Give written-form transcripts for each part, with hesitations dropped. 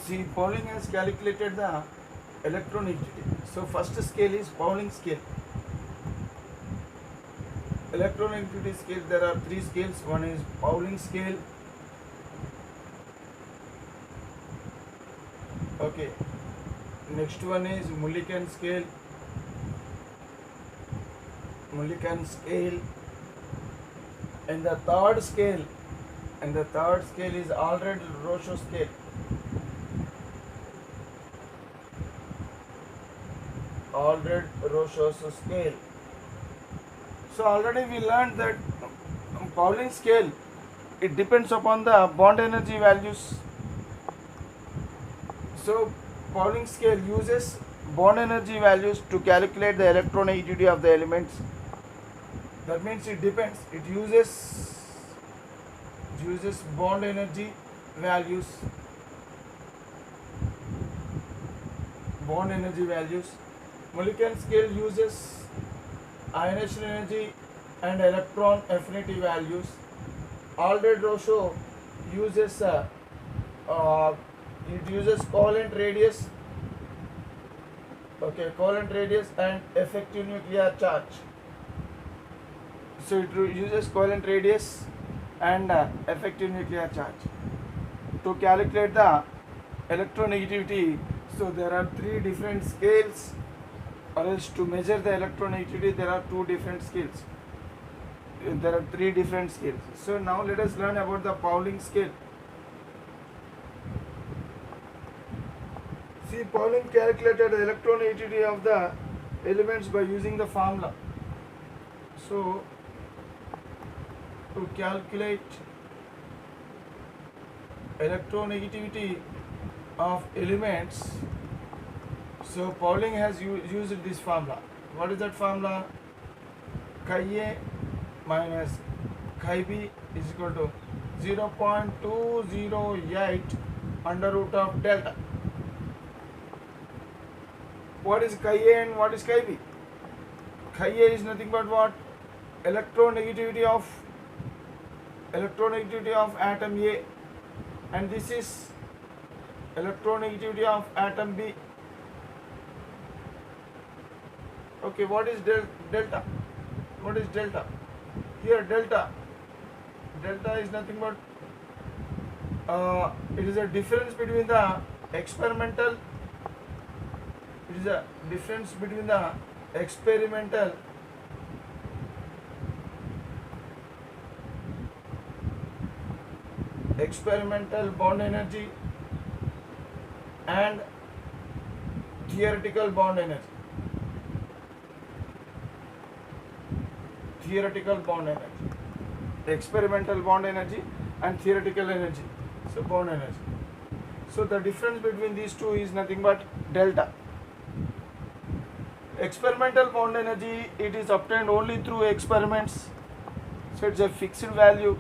See, Pauling has calculated the electronegativity. So first scale is Pauling scale. Electronegativity scale, there are three scales. One is Pauling scale. Okay. Next one is Mulliken scale. Mulliken scale. And the third scale is Aldred-Roshow scale. Aldred-Roshow scale. So already we learned that Pauling scale, it depends upon the bond energy values. So Pauling scale uses bond energy values to calculate the electronegativity of the elements. That means it depends. It uses bond energy values. Bond energy values. Mulliken scale uses ionization energy and electron affinity values. Aldred-Roshow uses it uses covalent radius. Okay, covalent radius and effective nuclear charge. So it uses covalent radius and effective nuclear charge to calculate the electronegativity. So there are three different scales, or else to measure the electronegativity there are two different scales. There are three different scales. So now let us learn about the Pauling scale. See, Pauling calculated the electronegativity of the elements by using the formula. So to calculate electronegativity of elements, so Pauling has used this formula. What is that formula? Chi A minus chi B is equal to 0.208 under root of delta. What is chi A and what is chi B? Chi A is nothing but what? Electronegativity of atom A, and this is electronegativity of atom B. Okay, what is delta? What is delta? Here delta is nothing but it is a difference between the experimental bond energy and theoretical bond energy. Experimental bond energy and theoretical energy. So bond energy. So the difference between these two is nothing but delta. Experimental bond energy, it is obtained only through experiments. So it's a fixed value.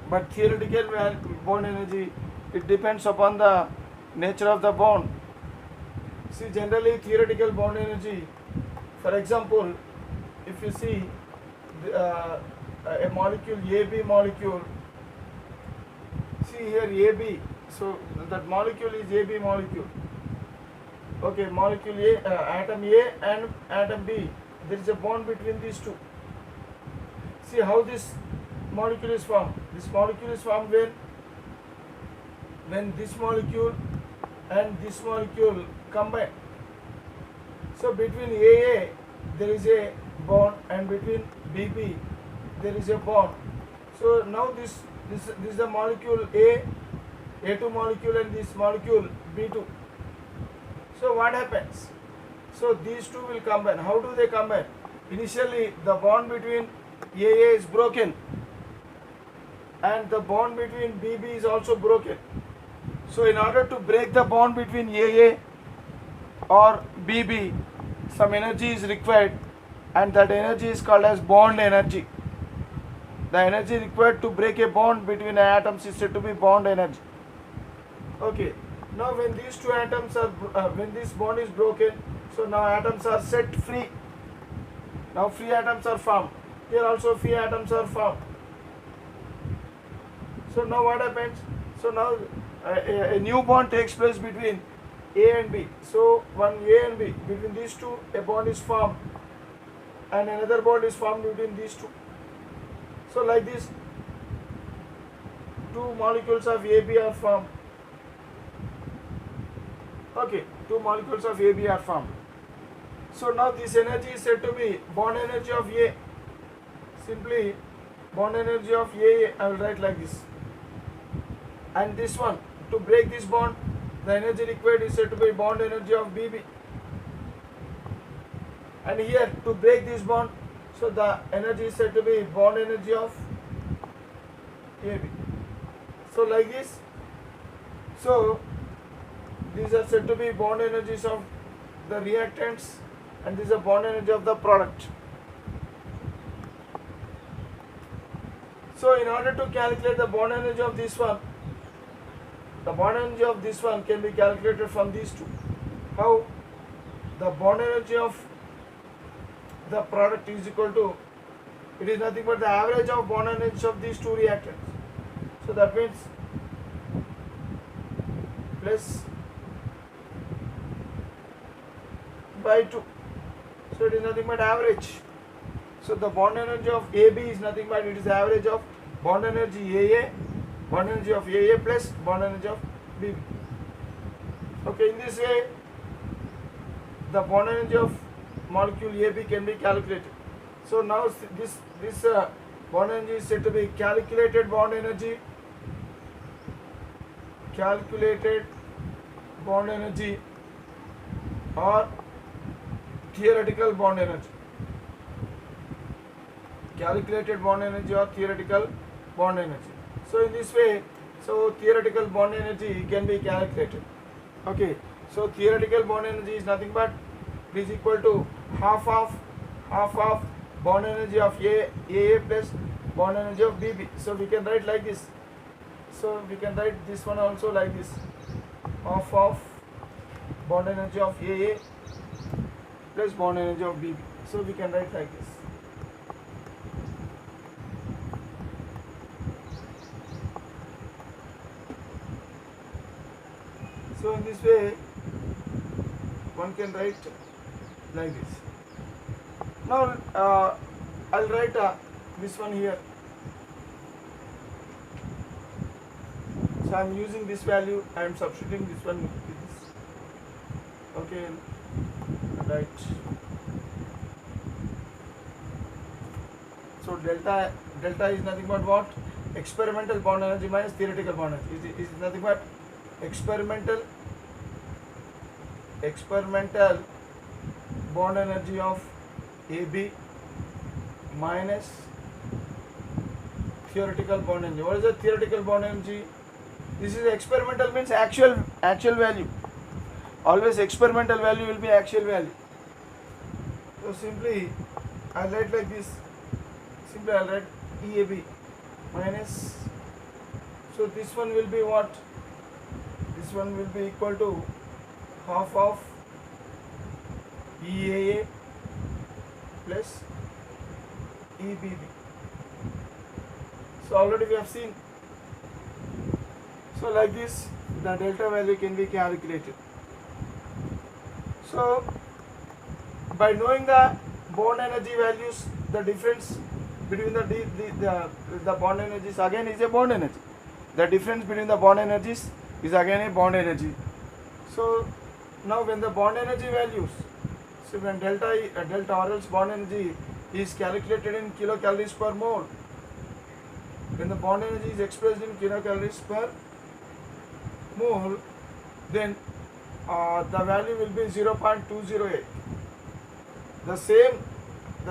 But theoretical bond energy, it depends upon the nature of the bond. See, generally theoretical bond energy, for example, if you see a molecule, AB molecule, see here AB, so that molecule is AB molecule. Okay, molecule A, atom A and atom B, there is a bond between these two. See how this molecule is formed. This molecule is formed when this molecule and this molecule combine. So between AA there is a bond and between BB there is a bond. So now this is the molecule A2 molecule and this molecule B2. So what happens? So these two will combine. How do they combine? Initially the bond between AA is broken and the bond between BB is also broken. So in order to break the bond between AA or BB, some energy is required, and that energy is called as bond energy. The energy required to break a bond between atoms is said to be bond energy. Okay, now when these two atoms are, when this bond is broken, so now atoms are set free. Now free atoms are formed. Here also free atoms are formed. So now what happens? So now a new bond takes place between A and B. So one A and B, between these two, a bond is formed, and another bond is formed between these two. So like this, two molecules of AB are formed. Okay, two molecules of AB are formed. So now this energy is said to be bond energy of A. Simply bond energy of A, I will write like this. And this one, to break this bond, the energy required is said to be bond energy of BB. And here, to break this bond, so the energy is said to be bond energy of AB. So like this, so these are said to be bond energies of the reactants, and this is a bond energy of the product. So in order to calculate the bond energy of this one, the bond energy of this one can be calculated from these two. How? The bond energy of the product is equal to, it is nothing but the average of bond energy of these two reactants. So that means plus by 2. So it is nothing but average. So the bond energy of AB is nothing but, it is the average of bond energy AA, bond energy of AA plus bond energy of BB. Okay, in this way, the bond energy of molecule AB can be calculated. So now this bond energy is said to be calculated bond energy, or theoretical bond energy. Calculated bond energy or theoretical bond energy. So in this way, so theoretical bond energy can be calculated. Okay, so theoretical bond energy is nothing but, it is equal to half of bond energy of AA plus bond energy of BB. So we can write like this. So we can write this one also like this, half of bond energy of AA plus bond energy of BB. So we can write like this. So in this way, one can write like this. Now I'll write this one here. So I am using this value, I am substituting this one with this. Okay, right. So delta is nothing but what? Experimental bond energy minus theoretical bond energy. Is nothing but experimental bond energy of AB minus theoretical bond energy. What is the theoretical bond energy? This is experimental, means actual value. Always experimental value will be actual value. So simply I'll write like this. Simply I'll write EAB minus. So this one will be what? This one will be equal to half of EAA plus EBB. So already we have seen. So like this, the delta value can be calculated. So by knowing the bond energy values, the difference between the bond energies again is a bond energy. The difference between the bond energies is again a bond energy. So now when the bond energy values, so when delta or else bond energy is calculated in kilocalories per mole, when the bond energy is expressed in kilocalories per mole, then the value will be 0.208. The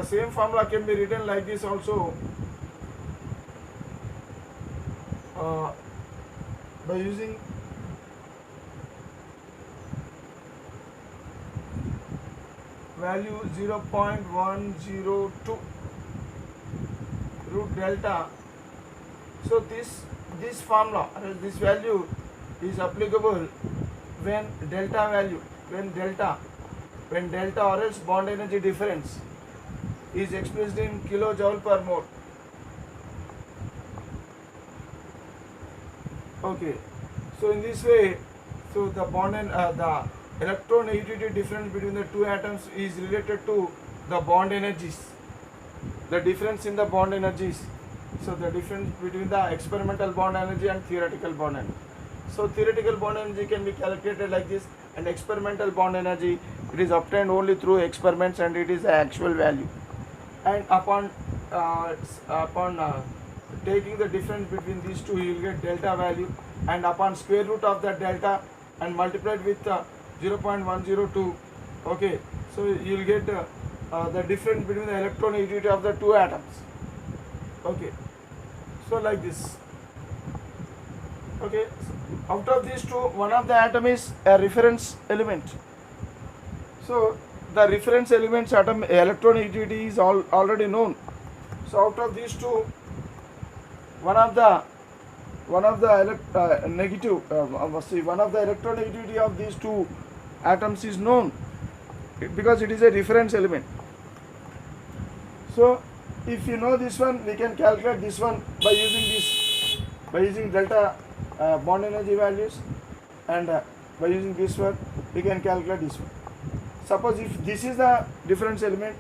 same formula can be written like this also, by using value 0.102 root delta. So this formula, this value is applicable when delta or else bond energy difference is expressed in kilojoule per mole. Okay, So in this way, so the bond and the electronegativity difference between the two atoms is related to the bond energies. The difference in the bond energies. So the difference between the experimental bond energy and theoretical bond energy. So theoretical bond energy can be calculated like this, and experimental bond energy, it is obtained only through experiments and it is the actual value. And upon taking the difference between these two, you will get delta value, and upon square root of that delta and multiplied with 0.102, okay, so you will get the difference between the electronegativity of the two atoms. Okay, so like this. Okay, so out of these two, one of the atom is a reference element. So the reference element's atom electronegativity is already known. So out of these two, one of the electronegativity of these two atoms is known because it is a reference element. So if you know this one, we can calculate this one by using delta bond energy values, and by using this one we can calculate this one. Suppose if this is the difference element,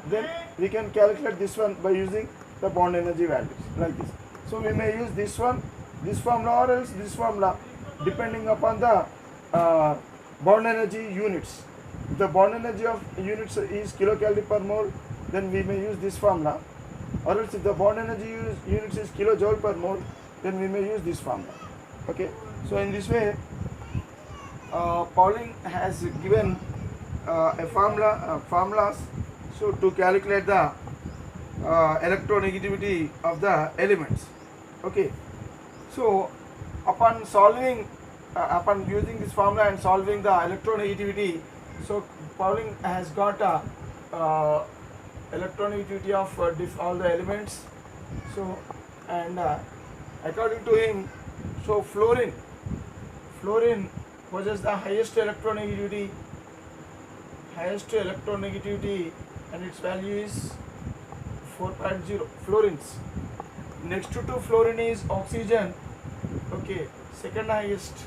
then we can calculate this one by using the bond energy values like this. So we may use this one, this formula, or else this formula, depending upon the bond energy units. If the bond energy of units is kilocalorie per mole, then we may use this formula, or else if the bond energy units is kilojoule per mole, then we may use this formula. Okay, so in this way, Pauling has given formulas so to calculate the electronegativity of the elements. Okay, so upon using this formula and solving the electronegativity, so Pauling has got a electronegativity of all the elements. So, and according to him, so fluorine possesses the highest electronegativity, and its value is 4.0 fluorines. Next to fluorine is oxygen. Okay, second highest,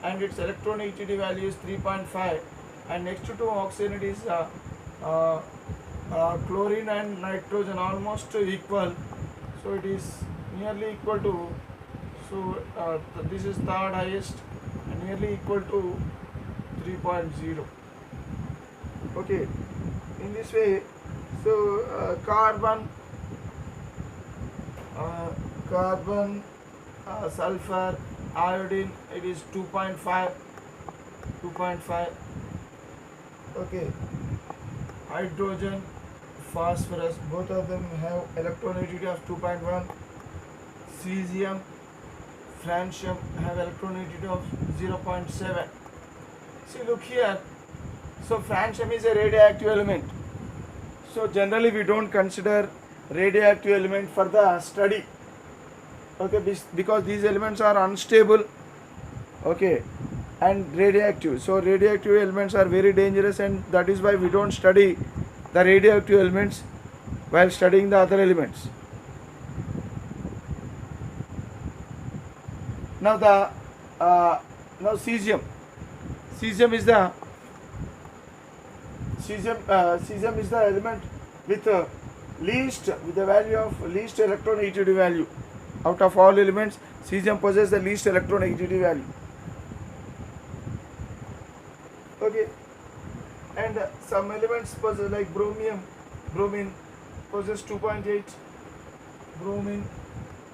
and its electronegativity value is 3.5. And next to oxygen it is chlorine and nitrogen, almost equal. So it is nearly equal to. So this is third highest and nearly equal to 3.0. Okay, in this way, so carbon, sulfur, iodine, it is 2.5. Okay, hydrogen, phosphorus, both of them have electronegativity of 2.1. Cesium, francium have electronegativity of 0.7. See, look here. So francium is a radioactive element. So generally we don't consider radioactive element for the study. Okay, because these elements are unstable. Okay, and radioactive. So radioactive elements are very dangerous, and that is why we don't study the radioactive elements while studying the other elements. Now cesium. Cesium is the element with the value of least electronegativity value. Out of all elements, cesium possesses the least electronegativity value. Okay, and some elements possess, like bromine possesses 2.8. Bromine,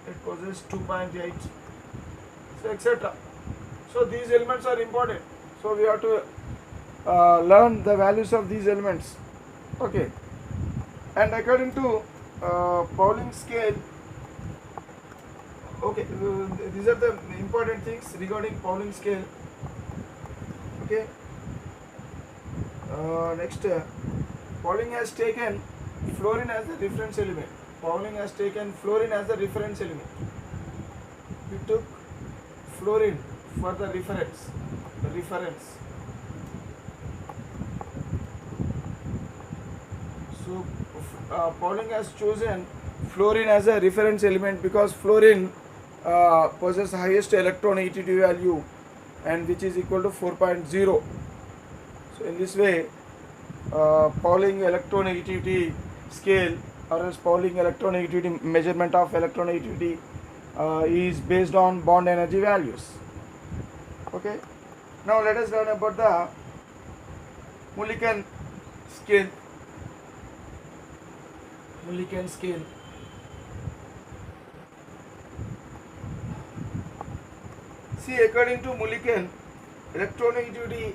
it possesses 2.8. So etc. So these elements are important. So we have to learn the values of these elements. Okay, and according to Pauling scale. Okay, these are the important things regarding Pauling scale. Okay, next, Pauling has taken fluorine as the reference element. We took fluorine for the reference. So Pauling has chosen fluorine as a reference element because fluorine possess highest electronegativity value and which is equal to 4.0. So in this way, Pauling electronegativity scale or else Pauling electronegativity measurement of electronegativity is based on bond energy values. Okay. Now let us learn about the Mulliken scale. Mulliken scale. See, according to Mulliken, electronegativity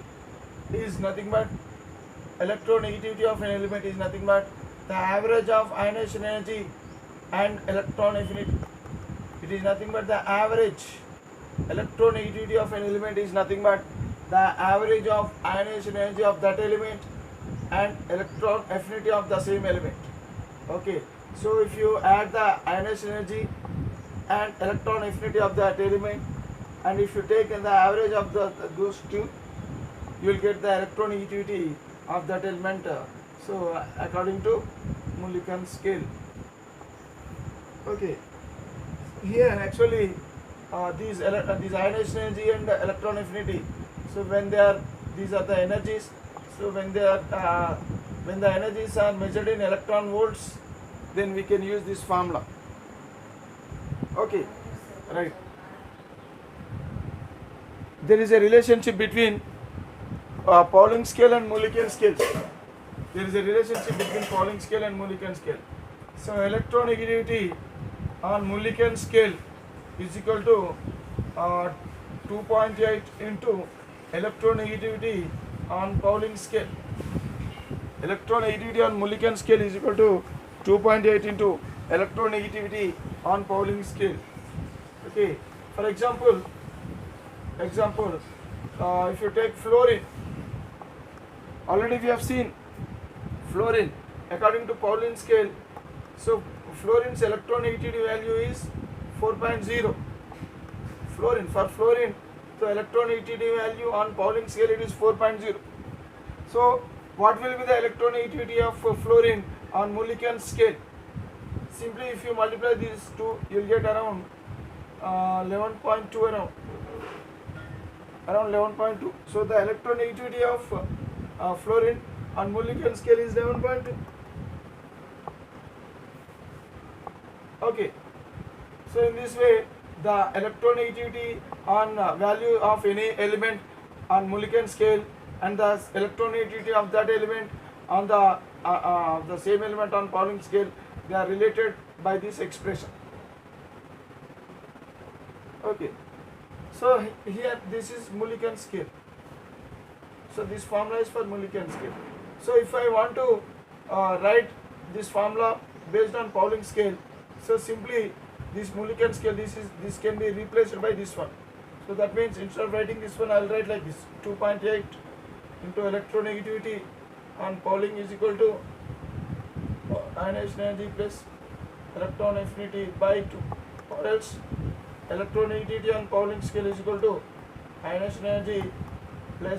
is nothing but electronegativity of an element is nothing but the average of ionization energy and electron affinity. It is nothing but the average. Electronegativity of an element is nothing but the average of ionization energy of that element and electron affinity of the same element. Okay, so if you add the ionization energy and electron affinity of that element, and if you take the average of those two, you will get the electronegativity of that element. So according to Mulliken scale. Okay, here actually these ionization energy and electron affinity. So when they are, these are the energies. So when they are when the energies are measured in electron volts, then we can use this formula. Okay, right. There is a relationship between Pauling scale and Mulliken scale. There is a relationship between Pauling scale and Mulliken scale. So electronegativity on Mulliken scale is equal to 2.8 into electronegativity on Pauling scale. Electronegativity on Mulliken scale is equal to 2.8 into electronegativity on Pauling scale. Okay, for example, if you take fluorine, already we have seen fluorine according to Pauling scale. So fluorine's electronegativity value is 4.0. Fluorine, for fluorine, the electronegativity value on Pauling scale it is 4.0. So what will be the electronegativity of fluorine on Mulliken scale? Simply if you multiply these two, you will get around 11.2 around 11.2. So the electronegativity of fluorine on Mulliken scale is 11.2. Okay, so in this way the electronegativity on value of any element on Mulliken scale and the electronegativity of that element on the same element on Pauling scale, they are related by this expression. Okay, so here this is Mulliken scale. So this formula is for Mulliken scale. So if I want to write this formula based on Pauling scale, so simply this Mulliken scale, this can be replaced by this one. So that means instead of writing this one, I will write like this: 2.8 into electronegativity on Pauling is equal to ionization energy plus electron affinity by 2, or else electronegativity on Pauling scale is equal to ionization energy